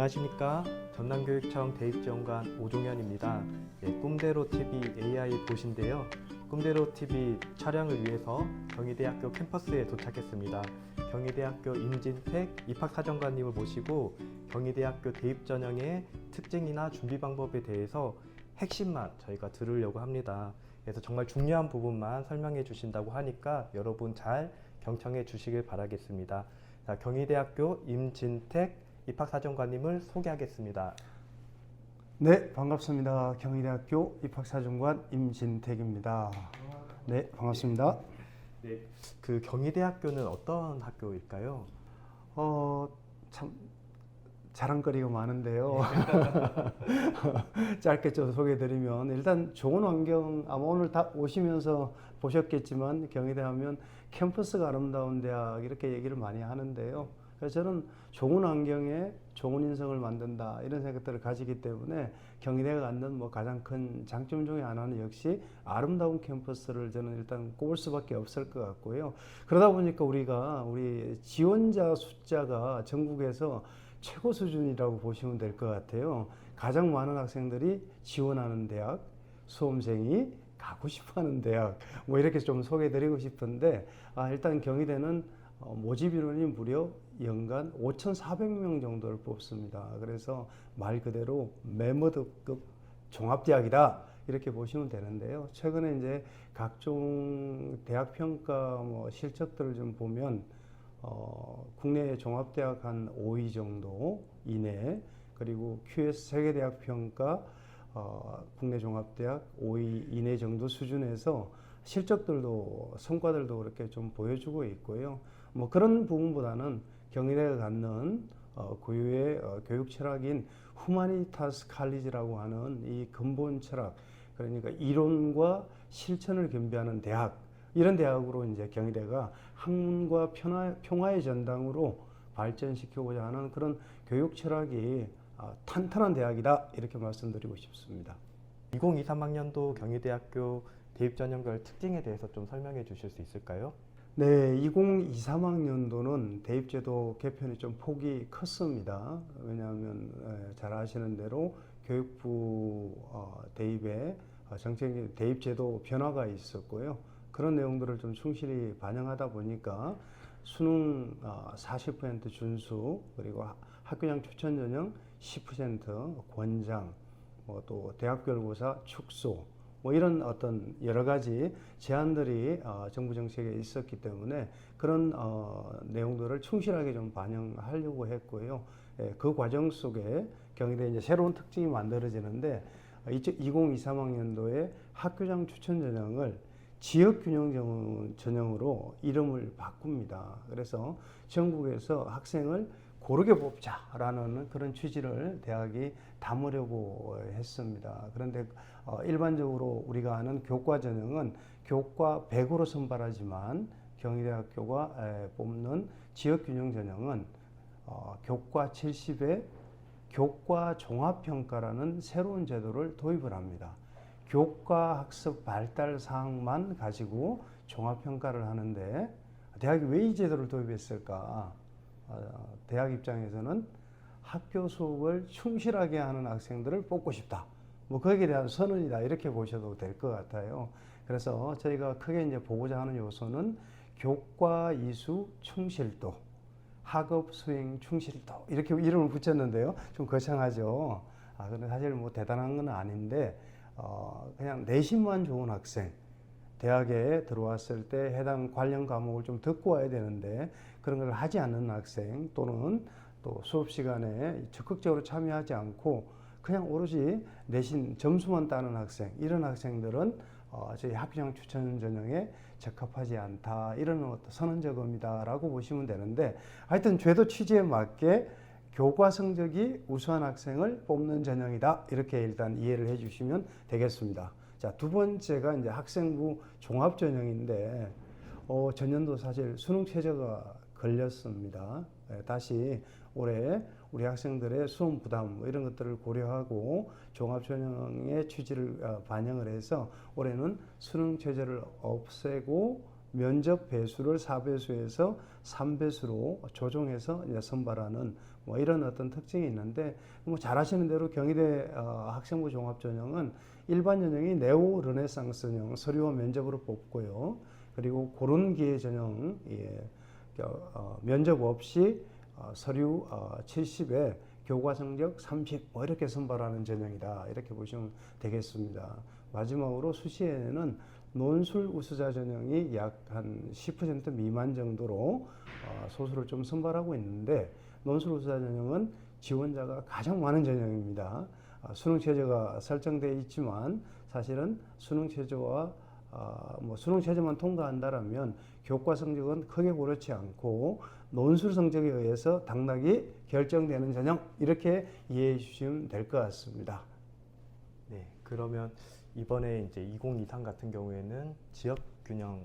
안녕하십니까. 전남교육청 대입지원관 오종현입니다. 꿈대로 TV AI 보신데요. 꿈대로 TV 촬영을 위해서 경희대학교 캠퍼스에 도착했습니다. 경희대학교 임진택 입학사정관님을 모시고 경희대학교 대입전형의 특징이나 준비 방법에 대해서 핵심만 저희가 들으려고 합니다. 그래서 정말 중요한 부분만 설명해 주신다고 하니까 여러분 잘 경청해 주시길 바라겠습니다. 자, 경희대학교 임진택 입학사정관님을 소개하겠습니다. 네, 반갑습니다. 경희대학교 입학사정관 임진택입니다. 네, 반갑습니다. 네, 그 경희대학교는 어떤 학교일까요? 참 자랑거리가 많은데요. 짧게 좀 소개해드리면 일단 좋은 환경, 아마 오늘 다 오시면서 보셨겠지만 경희대 하면 캠퍼스가 아름다운 대학 이렇게 얘기를 많이 하는데요. 그래서 저는 좋은 환경에 좋은 인성을 만든다 이런 생각들을 가지기 때문에 경희대가 갖는 가장 큰 장점 중에 하나는 역시 아름다운 캠퍼스를 저는 일단 꼽을 수밖에 없을 것 같고요. 그러다 보니까 우리 지원자 숫자가 전국에서 최고 수준이라고 보시면 될 것 같아요. 가장 많은 학생들이 지원하는 대학, 수험생이 가고 싶어하는 대학, 이렇게 좀 소개해드리고 싶은데 일단 경희대는 모집 인원이 무려 연간 5,400명 정도를 뽑습니다. 그래서 말 그대로 메머드급 종합대학이다 이렇게 보시면 되는데요. 최근에 이제 각종 대학 평가 실적들을 좀 보면 국내 종합대학 한 5위 정도 이내, 그리고 QS 세계대학 평가 국내 종합대학 5위 이내 정도 수준에서 실적들도 성과들도 그렇게 좀 보여주고 있고요. 그런 부분보다는 경희대가 갖는 고유의 교육 철학인 후마니타스 칼리지라고 하는 이 근본 철학, 그러니까 이론과 실천을 겸비하는 대학, 이런 대학으로 이제 경희대가 학문과 평화의 전당으로 발전시키고자 하는 그런 교육 철학이 탄탄한 대학이다 이렇게 말씀드리고 싶습니다. 2023학년도 경희대학교 대입전형별 특징에 대해서 좀 설명해 주실 수 있을까요? 네, 2023학년도는 대입제도 개편이 좀 폭이 컸습니다. 왜냐하면 잘 아시는 대로 교육부 대입에 정책적인 대입제도 변화가 있었고요. 그런 내용들을 좀 충실히 반영하다 보니까 수능 40% 준수, 그리고 학교장 추천 전형 10% 권장, 또 대학별고사 축소, 이런 어떤 여러 가지 제안들이 정부 정책에 있었기 때문에 그런 내용들을 충실하게 좀 반영하려고 했고요. 그 과정 속에 경희대 이제 새로운 특징이 만들어지는데 2023학년도에 학교장 추천 전형을 지역균형 전형으로 이름을 바꿉니다. 그래서 전국에서 학생을 고르게 뽑자라는 그런 취지를 대학이 담으려고 했습니다. 그런데 일반적으로 우리가 아는 교과 전형은 교과 100으로 선발하지만 경희대학교가 뽑는 지역균형 전형은 교과 70에 교과 종합평가라는 새로운 제도를 도입을 합니다. 교과 학습 발달 사항만 가지고 종합평가를 하는데 대학이 왜 이 제도를 도입했을까? 대학 입장에서는 학교 수업을 충실하게 하는 학생들을 뽑고 싶다. 거기에 대한 선언이다 이렇게 보셔도 될 것 같아요. 그래서 저희가 크게 이제 보고자 하는 요소는 교과 이수 충실도, 학업 수행 충실도 이렇게 이름을 붙였는데요. 좀 거창하죠. 근데 사실 대단한 건 아닌데 그냥 내신만 좋은 학생, 대학에 들어왔을 때 해당 관련 과목을 좀 듣고 와야 되는데 그런 걸 하지 않는 학생, 또는 또 수업 시간에 적극적으로 참여하지 않고 그냥 오로지 내신 점수만 따는 학생, 이런 학생들은 저희 학교장 추천 전형에 적합하지 않다, 이런 선언적 의미다라고 보시면 되는데, 하여튼 제도 취지에 맞게 교과 성적이 우수한 학생을 뽑는 전형이다 이렇게 일단 이해를 해주시면 되겠습니다. 자, 두 번째가 이제 학생부 종합 전형인데 전년도 사실 수능 최저가 걸렸습니다. 다시 올해 우리 학생들의 수험 부담 이런 것들을 고려하고 종합 전형의 취지를 반영을 해서 올해는 수능 최저를 없애고 면접 배수를 4배수에서 3배수로 조정해서 이제 선발하는 뭐 이런 어떤 특징이 있는데, 뭐 잘 아시는 대로 경희대 학생부 종합전형은 일반 전형이 네오 르네상스형 서류와 면접으로 뽑고요. 그리고 고른 기회 전형, 면접 없이 서류 70에 교과 성적 30, 뭐 이렇게 선발하는 전형이다, 이렇게 보시면 되겠습니다. 마지막으로 수시에는 논술 우수자 전형이 약 한 10% 미만 정도로 소수를 좀 선발하고 있는데, 논술 우수자 전형은 지원자가 가장 많은 전형입니다. 수능 최저가 설정되어 있지만 사실은 수능 최저와 뭐 수능 최저만 통과한다라면 교과 성적은 크게 고르지 않고 논술 성적에 의해서 당락이 결정되는 전형, 이렇게 이해해 주시면 될 것 같습니다. 네, 그러면 이번에 이제 2023 같은 경우에는 지역 균형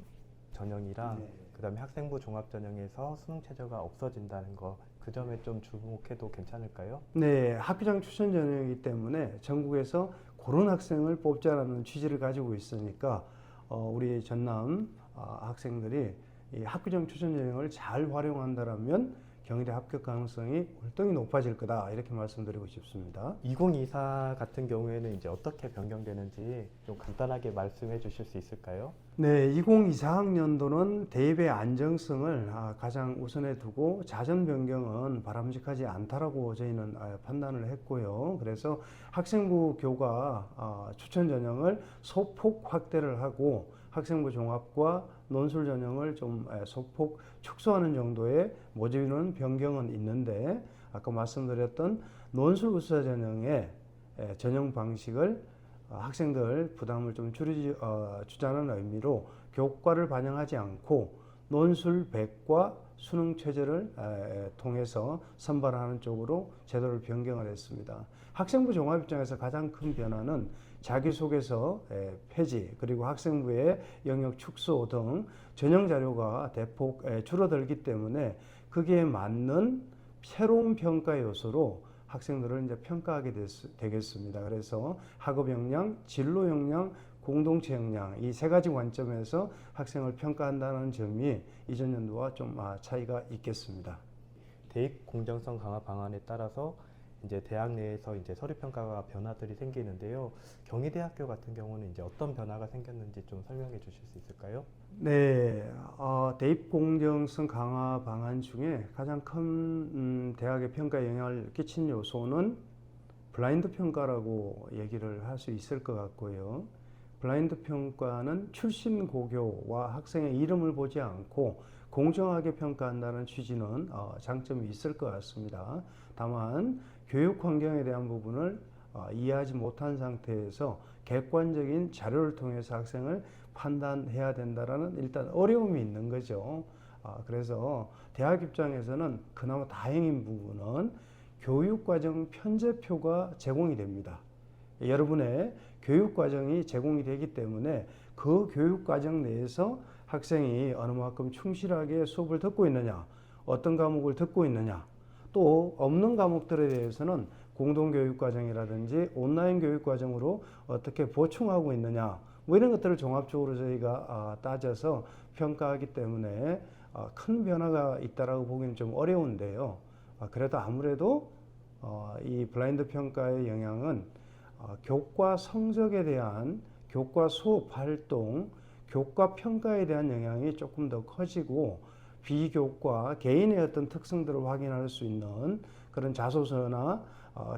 전형이랑 네. 그다음에 학생부 종합 전형에서 수능 최저가 없어진다는 거, 그 점에 좀 주목해도 괜찮을까요? 네, 학교장 추천 전형이기 때문에 전국에서 그런 학생을 뽑자라는 취지를 가지고 있으니까 우리 전남 학생들이 이 학교장 추천 전형을 잘 활용한다라면 경희대 합격 가능성이 월등히 높아질 거다, 이렇게 말씀드리고 싶습니다. 2024 같은 경우에는 이제 어떻게 변경되는지 좀 간단하게 말씀해 주실 수 있을까요? 네, 2024학년도는 대입의 안정성을 가장 우선에 두고 자전 변경은 바람직하지 않다라고 저희는 판단을 했고요. 그래서 학생부 교과 추천 전형을 소폭 확대를 하고 학생부 종합과 논술 전형을 좀 소폭 축소하는 정도의 모집 인원 변경은 있는데, 아까 말씀드렸던 논술 우수자 전형의 전형 방식을 학생들 부담을 좀 주자는 의미로 교과를 반영하지 않고 논술 100과 수능 최저를 통해서 선발하는 쪽으로 제도를 변경을 했습니다. 학생부 종합 입장에서 가장 큰 변화는 자기소개서 폐지, 그리고 학생부의 영역 축소 등 전형 자료가 대폭 줄어들기 때문에 거기에 맞는 새로운 평가 요소로 학생들을 이제 평가하게 되겠습니다. 그래서 학업 역량, 진로 역량, 공동체 역량, 이 세 가지 관점에서 학생을 평가한다는 점이 이전 연도와 좀 차이가 있겠습니다. 대입 공정성 강화 방안에 따라서 이제 대학 내에서 이제 서류 평가가 변화들이 생기는데요. 경희대학교 같은 경우는 이제 어떤 변화가 생겼는지 좀 설명해 주실 수 있을까요? 네, 대입 공정성 강화 방안 중에 가장 큰 대학의 평가에 영향을 끼친 요소는 블라인드 평가라고 얘기를 할 수 있을 것 같고요. 블라인드 평가는 출신 고교와 학생의 이름을 보지 않고 공정하게 평가한다는 취지는 장점이 있을 것 같습니다. 다만 교육 환경에 대한 부분을 이해하지 못한 상태에서 객관적인 자료를 통해서 학생을 판단해야 된다라는 일단 어려움이 있는 거죠. 그래서 대학 입장에서는 그나마 다행인 부분은 교육과정 편제표가 제공이 됩니다. 여러분의 교육과정이 제공이 되기 때문에 그 교육과정 내에서 학생이 어느 만큼 충실하게 수업을 듣고 있느냐, 어떤 과목을 듣고 있느냐, 또 없는 과목들에 대해서는 공동교육과정이라든지 온라인 교육과정으로 어떻게 보충하고 있느냐, 뭐 이런 것들을 종합적으로 저희가 따져서 평가하기 때문에 큰 변화가 있다라고 보기는 좀 어려운데요. 그래도 아무래도 이 블라인드 평가의 영향은 교과 성적에 대한 교과 수업 활동, 교과 평가에 대한 영향이 조금 더 커지고, 비교과 개인의 어떤 특성들을 확인할 수 있는 그런 자소서나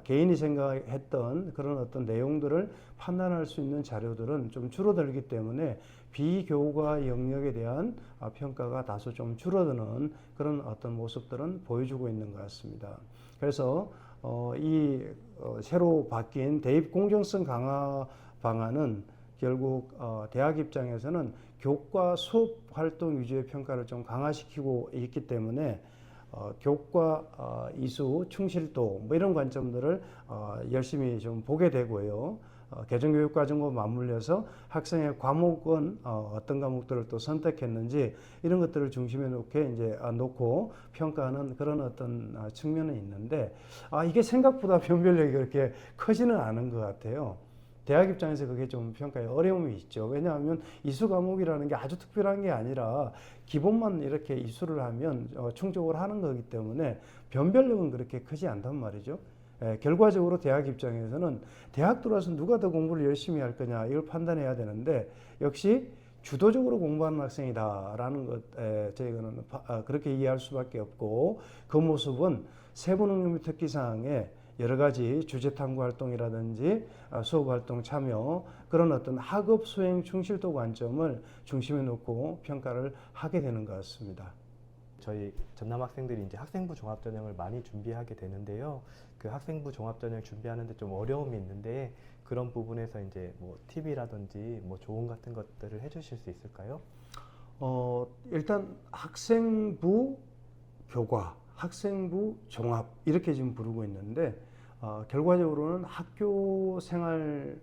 개인이 생각했던 그런 어떤 내용들을 판단할 수 있는 자료들은 좀 줄어들기 때문에 비교과 영역에 대한 평가가 다소 좀 줄어드는 그런 어떤 모습들은 보여주고 있는 것 같습니다. 그래서 이 새로 바뀐 대입 공정성 강화 방안은 결국 대학 입장에서는 교과 수업 활동 위주의 평가를 좀 강화시키고 있기 때문에 교과 이수, 충실도 뭐 이런 관점들을 열심히 좀 보게 되고요. 개정교육과정과 맞물려서 학생의 과목은 어떤 과목들을 또 선택했는지 이런 것들을 중심에 놓고 평가하는 그런 어떤 측면은 있는데, 이게 생각보다 변별력이 그렇게 크지는 않은 것 같아요. 대학 입장에서 그게 좀 평가에 어려움이 있죠. 왜냐하면 이수 과목이라는 게 아주 특별한 게 아니라 기본만 이렇게 이수를 하면 충족을 하는 거기 때문에 변별력은 그렇게 크지 않단 말이죠. 결과적으로 대학 입장에서는 대학 들어와서 누가 더 공부를 열심히 할 거냐 이걸 판단해야 되는데 역시 주도적으로 공부하는 학생이다라는 것 저희는 그렇게 이해할 수밖에 없고 그 모습은 세부능력 및 특기사항에 여러 가지 주제 탐구 활동이라든지 수업 활동 참여 그런 어떤 학업 수행 충실도 관점을 중심에 놓고 평가를 하게 되는 것 같습니다. 저희 전남 학생들이 이제 학생부 종합전형을 많이 준비하게 되는데요. 그 학생부 종합전형 준비하는데 좀 어려움이 있는데 그런 부분에서 이제 뭐 팁이라든지 뭐 조언 같은 것들을 해주실 수 있을까요? 일단 학생부 교과, 학생부 종합 이렇게 지금 부르고 있는데 결과적으로는 학교 생활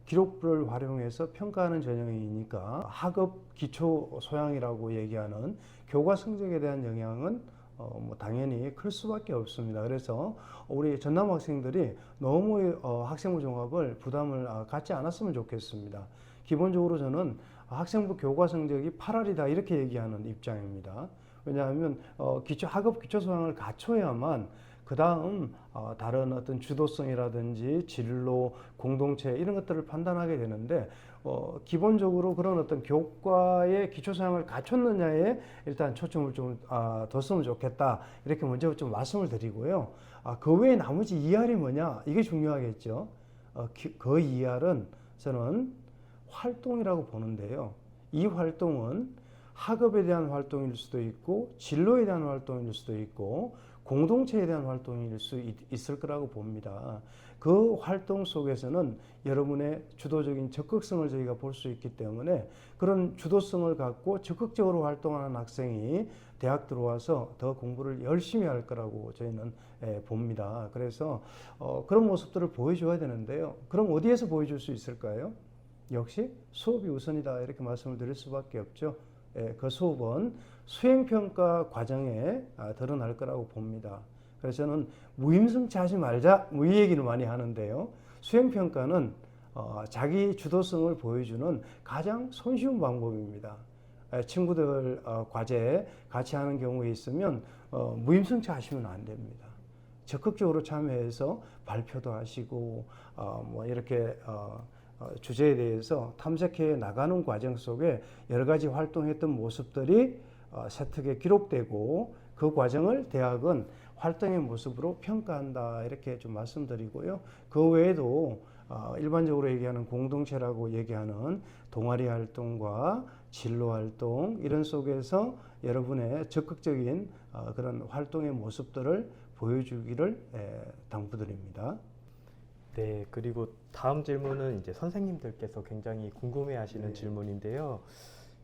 기록부를 활용해서 평가하는 전형이니까 학업 기초 소양이라고 얘기하는 교과 성적에 대한 영향은 뭐 당연히 클 수밖에 없습니다. 그래서 우리 전남 학생들이 너무 학생부 종합을 부담을 갖지 않았으면 좋겠습니다. 기본적으로 저는 학생부 교과 성적이 8할이다 이렇게 얘기하는 입장입니다. 왜냐하면 학업 기초 소양을 갖춰야만 그 다음 다른 어떤 주도성이라든지 진로, 공동체 이런 것들을 판단하게 되는데 기본적으로 그런 어떤 교과의 기초 소양을 갖췄느냐에 일단 초점을 좀 뒀으면 좋겠다 이렇게 먼저 좀 말씀을 드리고요. 그 외에 나머지 2할이 뭐냐 이게 중요하겠죠. 그 2할은 저는 활동이라고 보는데요. 이 활동은 학업에 대한 활동일 수도 있고 진로에 대한 활동일 수도 있고 공동체에 대한 활동일 수 있을 거라고 봅니다. 그 활동 속에서는 여러분의 주도적인 적극성을 저희가 볼 수 있기 때문에 그런 주도성을 갖고 적극적으로 활동하는 학생이 대학 들어와서 더 공부를 열심히 할 거라고 저희는 봅니다. 그래서 그런 모습들을 보여줘야 되는데요. 그럼 어디에서 보여줄 수 있을까요? 역시 수업이 우선이다 이렇게 말씀을 드릴 수밖에 없죠. 그 수업은 수행평가 과정에 드러날 거라고 봅니다. 그래서 저는 무임승차하지 말자 뭐 이 얘기를 많이 하는데요. 수행평가는 자기 주도성을 보여주는 가장 손쉬운 방법입니다. 친구들 과제 같이 하는 경우에 있으면 무임승차하시면 안 됩니다. 적극적으로 참여해서 발표도 하시고 뭐 이렇게 주제에 대해서 탐색해 나가는 과정 속에 여러 가지 활동했던 모습들이 세특에 기록되고 그 과정을 대학은 활동의 모습으로 평가한다 이렇게 좀 말씀드리고요. 그 외에도 일반적으로 얘기하는 공동체라고 얘기하는 동아리 활동과 진로 활동 이런 속에서 여러분의 적극적인 그런 활동의 모습들을 보여주기를 당부드립니다. 네, 그리고 다음 질문은 이제 선생님들께서 굉장히 궁금해하시는 네. 질문인데요.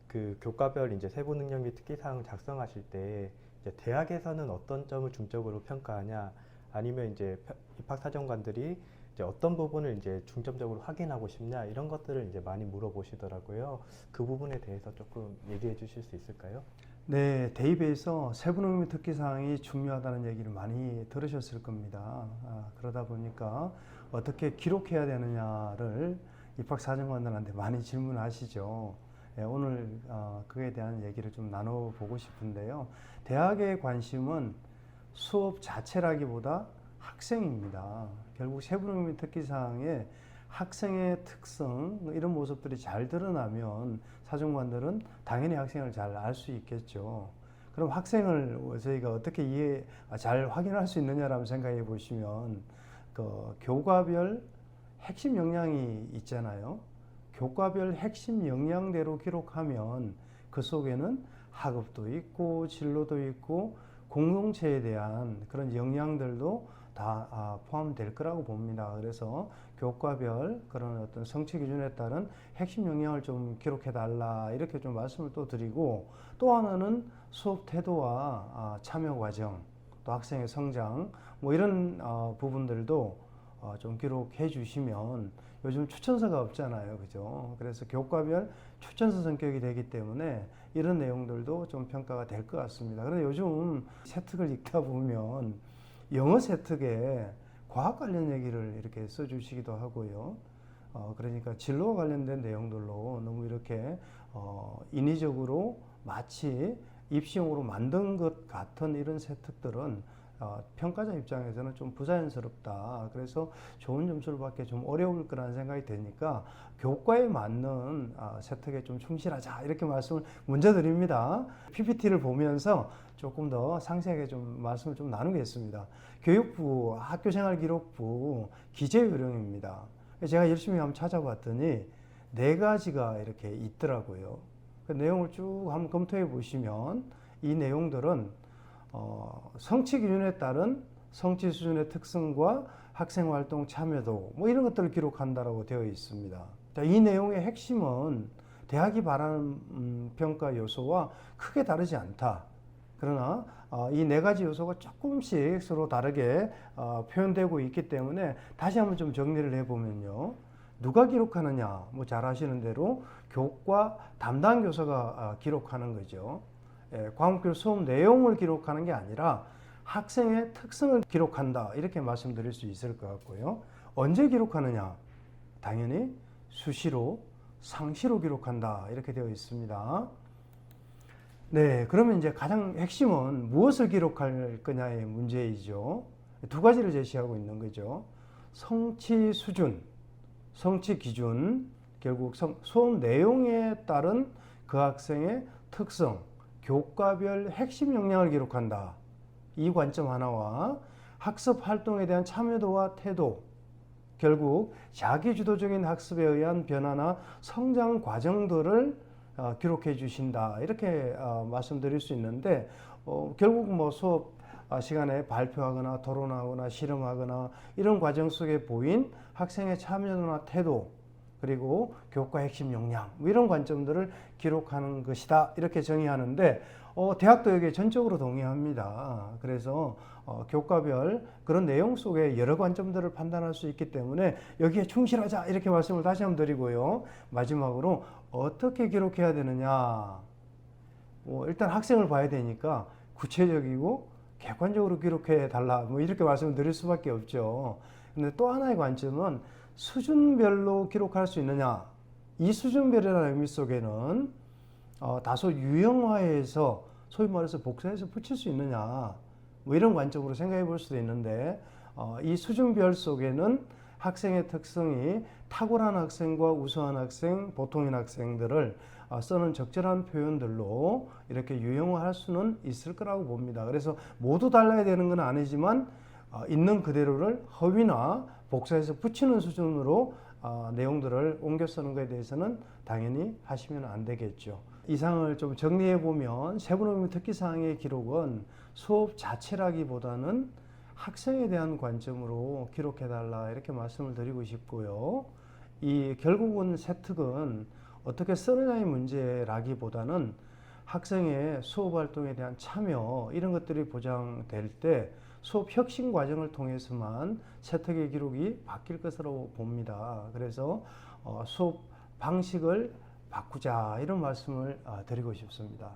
그 교과별 이제 세부 능력 및 특기사항 작성하실 때 이제 대학에서는 어떤 점을 중점적으로 평가하냐, 아니면 이제 입학사정관들이 이제 어떤 부분을 이제 중점적으로 확인하고 싶냐 이런 것들을 이제 많이 물어보시더라고요. 그 부분에 대해서 조금 얘기해 주실 수 있을까요? 네, 대입에서 세부 능력 및 특기사항이 중요하다는 얘기를 많이 들으셨을 겁니다. 그러다 보니까 어떻게 기록해야 되느냐를 입학사정관들한테 많이 질문하시죠. 오늘 그에 대한 얘기를 좀 나눠보고 싶은데요. 대학의 관심은 수업 자체라기보다 학생입니다. 결국 세부 능력 및 특기사항에 학생의 특성 이런 모습들이 잘 드러나면 사정관들은 당연히 학생을 잘 알 수 있겠죠. 그럼 학생을 저희가 어떻게 잘 확인할 수 있느냐라고 생각해 보시면 그 교과별 핵심 역량이 있잖아요. 교과별 핵심 역량대로 기록하면 그 속에는 학업도 있고 진로도 있고 공동체에 대한 그런 역량들도 다 포함될 거라고 봅니다. 그래서 교과별 그런 어떤 성취 기준에 따른 핵심 역량을 좀 기록해 달라 이렇게 좀 말씀을 또 드리고 또 하나는 수업 태도와 참여 과정 또 학생의 성장 뭐 이런 부분들도 좀 기록해 주시면 요즘 추천서가 없잖아요. 그죠? 그래서 교과별 추천서 성격이 되기 때문에 이런 내용들도 좀 평가가 될 것 같습니다. 그런데 요즘 세특을 읽다 보면 영어 세특에 과학 관련 얘기를 이렇게 써주시기도 하고요. 그러니까 진로와 관련된 내용들로 너무 이렇게 인위적으로 마치 입시용으로 만든 것 같은 이런 세특들은 평가자 입장에서는 좀 부자연스럽다. 그래서 좋은 점수를 받기 좀 어려울 거라는 생각이 드니까 교과에 맞는 세특에 좀 충실하자 이렇게 말씀을 먼저 드립니다. PPT를 보면서 조금 더 상세하게 좀 말씀을 좀 나누겠습니다. 교육부 학교생활기록부 기재요령입니다. 제가 열심히 한번 찾아봤더니 4가지가 이렇게 있더라고요. 그 내용을 쭉 한번 검토해 보시면 이 내용들은 성취 기준에 따른 성취 수준의 특성과 학생 활동 참여도 뭐 이런 것들을 기록한다라고 되어 있습니다. 자, 이 내용의 핵심은 대학이 바라는 평가 요소와 크게 다르지 않다. 그러나 이 4가지 요소가 조금씩 서로 다르게 표현되고 있기 때문에 다시 한번 좀 정리를 해보면요. 누가 기록하느냐? 뭐 잘 아시는 대로 교과 담당 교사가 기록하는 거죠. 과목별 수업 내용을 기록하는 게 아니라 학생의 특성을 기록한다. 이렇게 말씀드릴 수 있을 것 같고요. 언제 기록하느냐? 당연히 수시로, 상시로 기록한다. 이렇게 되어 있습니다. 네, 그러면 이제 가장 핵심은 무엇을 기록할 거냐의 문제이죠. 2가지를 제시하고 있는 거죠. 성취 수준, 성취 기준, 결국 수업 내용에 따른 그 학생의 특성, 교과별 핵심 역량을 기록한다. 이 관점 하나와 학습 활동에 대한 참여도와 태도, 결국 자기주도적인 학습에 의한 변화나 성장 과정들을 기록해 주신다. 이렇게 말씀드릴 수 있는데 결국 뭐 수업 시간에 발표하거나 토론하거나 실험하거나 이런 과정 속에 보인 학생의 참여도나 태도 그리고 교과 핵심 역량 뭐 이런 관점들을 기록하는 것이다. 이렇게 정의하는데 대학도 여기에 전적으로 동의합니다. 그래서 교과별 그런 내용 속에 여러 관점들을 판단할 수 있기 때문에 여기에 충실하자 이렇게 말씀을 다시 한번 드리고요. 마지막으로 어떻게 기록해야 되느냐. 일단 학생을 봐야 되니까 구체적이고 객관적으로 기록해 달라. 뭐 이렇게 말씀을 드릴 수밖에 없죠. 근데 또 하나의 관점은 수준별로 기록할 수 있느냐. 이 수준별이라는 의미 속에는 다소 유형화해서 소위 말해서 복사해서 붙일 수 있느냐. 뭐 이런 관점으로 생각해 볼 수도 있는데 이 수준별 속에는 학생의 특성이 탁월한 학생과 우수한 학생, 보통인 학생들을 쓰는 적절한 표현들로 이렇게 유형화할 수는 있을 거라고 봅니다. 그래서 모두 달라야 되는 건 아니지만 있는 그대로를 허위나 복사해서 붙이는 수준으로 내용들을 옮겨 쓰는 것에 대해서는 당연히 하시면 안 되겠죠. 이상을 좀 정리해 보면 세부능력 특기사항의 기록은 수업 자체라기보다는 학생에 대한 관점으로 기록해 달라 이렇게 말씀을 드리고 싶고요. 이 결국은 세특은 어떻게 쓰느냐의 문제라기보다는 학생의 수업 활동에 대한 참여 이런 것들이 보장될 때 수업 혁신 과정을 통해서만 세특의 기록이 바뀔 것으로 봅니다. 그래서 수업 방식을 바꾸자 이런 말씀을 드리고 싶습니다.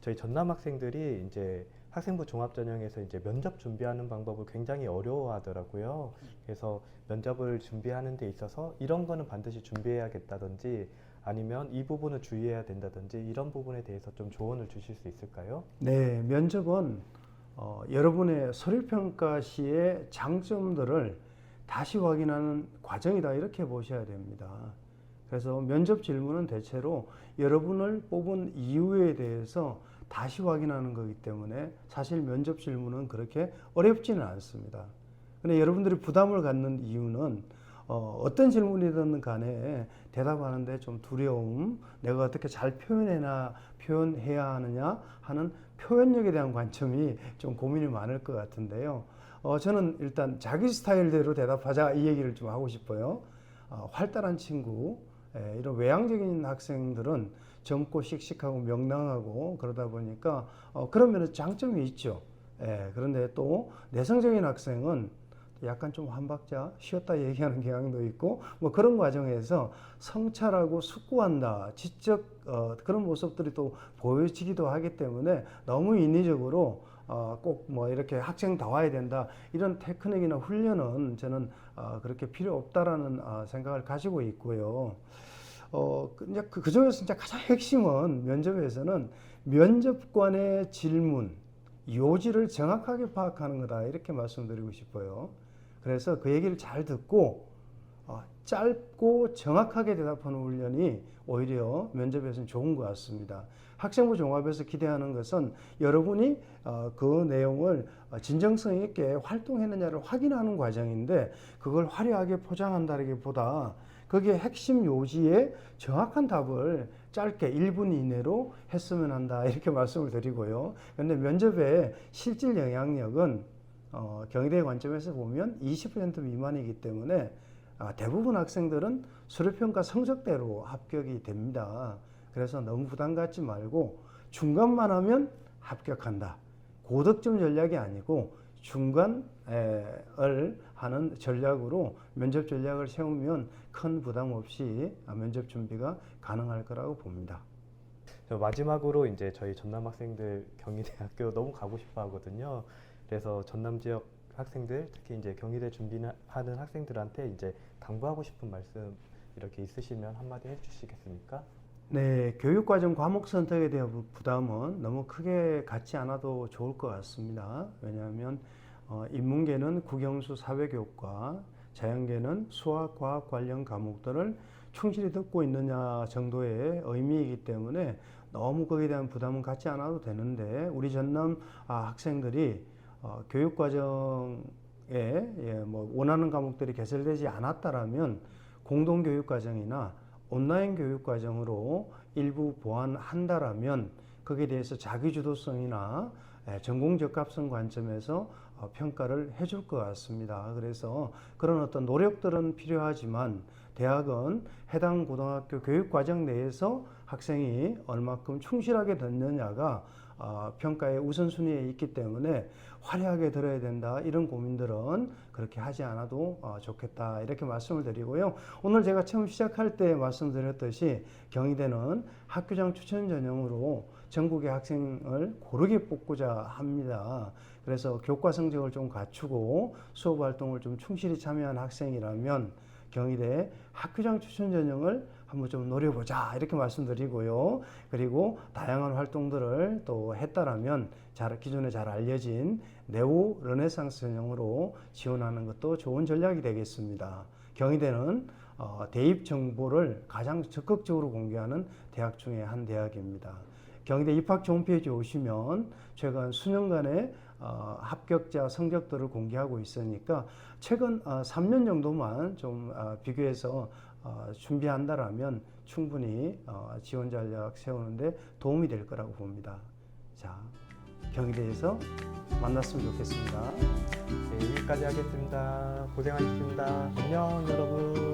저희 전남 학생들이 이제 학생부 종합전형에서 이제 면접 준비하는 방법을 굉장히 어려워하더라고요. 그래서 면접을 준비하는 데 있어서 이런 거는 반드시 준비해야겠다든지 아니면 이 부분을 주의해야 된다든지 이런 부분에 대해서 좀 조언을 주실 수 있을까요? 네, 면접은 여러분의 서류평가 시의 장점들을 다시 확인하는 과정이다 이렇게 보셔야 됩니다. 그래서 면접 질문은 대체로 여러분을 뽑은 이유에 대해서 다시 확인하는 거기 때문에 사실 면접 질문은 그렇게 어렵지는 않습니다. 근데 여러분들이 부담을 갖는 이유는 어떤 질문이든 간에 대답하는데 좀 두려움, 내가 어떻게 잘 표현해야 하느냐 하는 표현력에 대한 관점이 좀 고민이 많을 것 같은데요. 저는 일단 자기 스타일대로 대답하자 이 얘기를 좀 하고 싶어요. 활달한 친구, 이런 외향적인 학생들은 젊고 씩씩하고 명랑하고 그러다 보니까 그런 면에서 장점이 있죠. 그런데 또 내성적인 학생은 약간 좀 한 박자 쉬었다 얘기하는 경향도 있고 뭐 그런 과정에서 성찰하고 숙고한다 지적 그런 모습들이 또 보여지기도 하기 때문에 너무 인위적으로 꼭 뭐 이렇게 학생 다 와야 된다 이런 테크닉이나 훈련은 저는 그렇게 필요 없다라는 생각을 가지고 있고요. 그 중에서 진짜 가장 핵심은 면접에서는 면접관의 질문, 요지를 정확하게 파악하는 거다 이렇게 말씀드리고 싶어요. 그래서 그 얘기를 잘 듣고 짧고 정확하게 대답하는 훈련이 오히려 면접에서는 좋은 것 같습니다. 학생부 종합에서 기대하는 것은 여러분이 그 내용을 진정성 있게 활동했느냐를 확인하는 과정인데 그걸 화려하게 포장한다기보다 거기에 핵심 요지에 정확한 답을 짧게 1분 이내로 했으면 한다 이렇게 말씀을 드리고요. 그런데 면접의 실질 영향력은 경희대 관점에서 보면 20% 미만이기 때문에 대부분 학생들은 수료평가 성적대로 합격이 됩니다. 그래서 너무 부담 갖지 말고 중간만 하면 합격한다. 고득점 전략이 아니고 중간을 하는 전략으로 면접 전략을 세우면 큰 부담 없이 면접 준비가 가능할 거라고 봅니다. 마지막으로 이제 저희 전남 학생들 경희대학교 너무 가고 싶어 하거든요. 그래서 전남 지역 학생들, 특히 이제 경희대 준비하는 학생들한테 이제 당부하고 싶은 말씀 이렇게 있으시면 한마디 해주시겠습니까? 네, 교육과정 과목 선택에 대한 부담은 너무 크게 갖지 않아도 좋을 것 같습니다. 왜냐하면 인문계는 국영수 사회교육과 자연계는 수학, 과학 관련 과목들을 충실히 듣고 있느냐 정도의 의미이기 때문에 너무 거기에 대한 부담은 갖지 않아도 되는데 우리 전남 학생들이 교육과정에 뭐 원하는 과목들이 개설되지 않았다라면 공동교육과정이나 온라인 교육과정으로 일부 보완한다라면 거기에 대해서 자기주도성이나 전공 적합성 관점에서 평가를 해줄 것 같습니다. 그래서 그런 어떤 노력들은 필요하지만 대학은 해당 고등학교 교육과정 내에서 학생이 얼마큼 충실하게 듣느냐가 평가의 우선순위에 있기 때문에 화려하게 들어야 된다 이런 고민들은 그렇게 하지 않아도 좋겠다 이렇게 말씀을 드리고요. 오늘 제가 처음 시작할 때 말씀드렸듯이 경희대는 학교장 추천 전형으로 전국의 학생을 고르게 뽑고자 합니다. 그래서 교과 성적을 좀 갖추고 수업 활동을 좀 충실히 참여한 학생이라면 경희대 학교장 추천 전형을 한번 좀 노려보자 이렇게 말씀드리고요. 그리고 다양한 활동들을 또 했다라면 기존에 잘 알려진 네오 르네상스 전형으로 지원하는 것도 좋은 전략이 되겠습니다. 경희대는 대입 정보를 가장 적극적으로 공개하는 대학 중에 한 대학입니다. 경희대 입학처 홈페이지에 오시면 최근 수년간의 합격자 성적들을 공개하고 있으니까 최근 3년 정도만 좀 비교해서 준비한다라면 충분히 지원 전략 세우는데 도움이 될 거라고 봅니다. 자, 경희대에서 만났으면 좋겠습니다. 네, 여기까지 하겠습니다. 고생하셨습니다. 안녕 여러분.